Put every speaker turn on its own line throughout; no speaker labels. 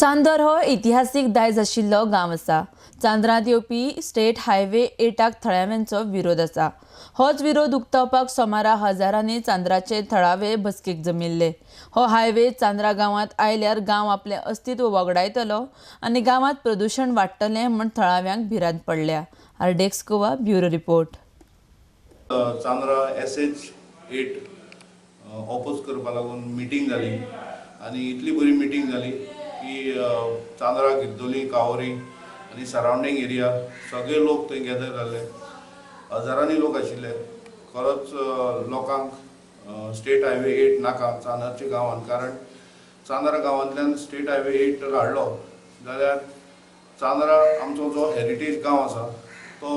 चांदर हो इतिहासीक दायज आशिल्लो गांव आसा। चांदरांत येवपी स्टेट हायवे 8 थळाव्यांचो विरोध आसा। होच विरोध उक्तावपाक सोमारा हजारांनी चांदराचे थळावे बसकेक जमिल्ले। हो हायवे चांदरा गांवांत आयल्यार गांव आपलें अस्तित्व वगडायतलो आनी गांवांत प्रदूषण वाडटलें म्हूण थळाव्यांक भिरांत पडल्या। आरडेक्स Goa bureau report.
Chandra SH 8 oppose करपा लागून मिटींग जाली आनी इतली बरी मिटींग जाली की चांद्रा गिरदोली कावरी आनी सरावंडींग एरिया सगळे लोक थंय गॅदर जाल्ले। हजारांनी लोक आशिल्ले। खरोच लोकांक स्टेट हायवे 8 नाका चांदरच्या गांवांत, कारण चांद्रा गांवांतल्यान स्टेट हायवे 8 काडलो जाल्यार चांद्रा आमचो जो हेरिटेज गांव आसा तो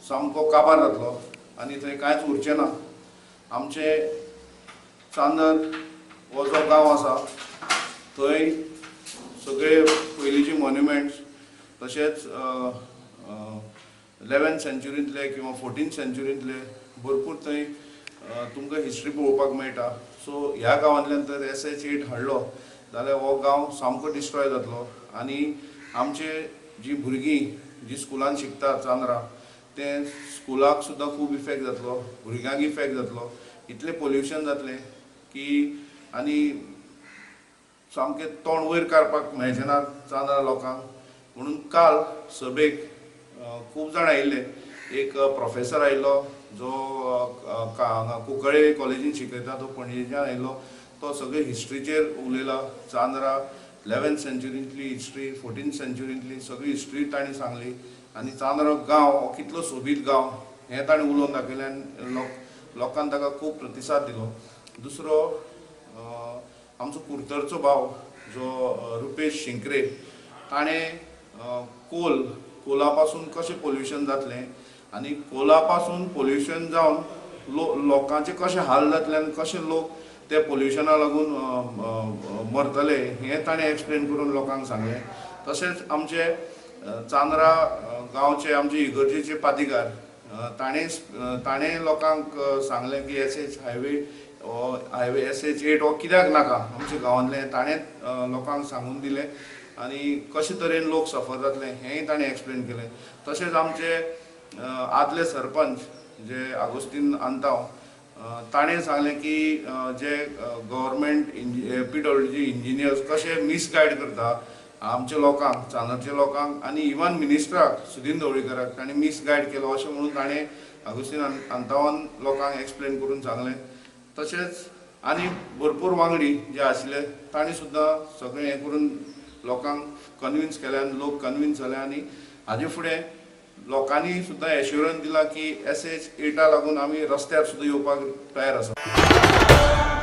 सामको काबार जातलो आनी थंय कांयच उरचें ना। आमचे चांदर हो जो गांव आसा थंय सगळे पयलींचे मॉन्युमेंट्स तशेंच 11th सेंच्युरींतले किंवा 14th सेंच्युरींतले भरपूर थंय तुमकां हिस्ट्री पळोवपाक मेळटा। सो ह्या गांवांतल्यान तर SH 8 हाडलो जाल्यार हो गांव सामको डिस्ट्रॉय जातलो आनी आमचे जी भुरगीं जी स्कुलान शिकता चांद्रा ते स्कुलाक सुद्दां खूब इफेक्ट जातलो, भुरग्यांक इफेक्ट जातलो। इतलें पोल्युशन जातलें की आनी सामकें तोंड वयर काडपाक मेळचें ना चांद्रा लोकांक। म्हणून काल सभेक खूब जाण आयिल्ले। एक प्रोफेसर आयिल्लो जो कुंकळे कॉलेजीन शिकयता, तो पणजेच्यान आयिल्लो। तो सगळे हिस्ट्रीचेर उलयला। चांद्रा 11th सेंच्युरींतली हिस्ट्री, 14th सेंच्युरींतली सगळी हिस्ट्री ताणें सांगली आनी चांद्रा गांव हो कितलो सोबीत गांव हें ताणें उलोवन दाखयलें आनी लोकांनी ताका खूब प्रतिसाद दिलो। दुसरो आमचो कुर्तरचो भाव जो रुपेश शिंकरे ताणें कोला पासून कशें पोल्युशन जातलें आनी कोला पासून पोल्युशन जावन लोकांचे कशे हाल जातले आनी कशे लोक ते पोल्युशना लागून मरतले हें ताणें एक्सप्लेन करून लोकांक सांगलें। तशेंच आमचे चांद्रा गांवचे आमचे इगर्जेचे पातिकार ताणें लोकांक सांगलें की SH हायवे SH 8 हो कित्याक नाका आमच्या गांवांतलें ताणें लोकांक सांगून दिलें आनी कशे तरेन लोक सफर जातले हेंय ताणें एक्सप्लेन केलें। तशेंच आमचे आदले सरपंच जे आगोस्तीन आंताव ताणें सांगलें की जे गव्हर्मेंट PWD इंजिनियर्स कशे मिसगायड करता आमच्या लोकांक, चांदरच्या लोकांक आनी इवन मिनिस्टराक सुदीन ढवळीकराक ताणें मिसगायड केलो अशें म्हणून ताणें आगोस्तीन आंतावान लोकांक एक्सप्लेन करून सांगलें। तशेंच आनी भरपूर वांगडी जे आशिल्ले ताणें सुद्दां सगळें हें करून लोकांक कन्विन्स केलें आनी लोक कन्विन्स जाले आनी हाजे फुडें लोकांनी सुद्दां एश्युरन्स दिला की SH 8 लागून आमी रस्त्यार सुद्दां येवपाक तयार आसा।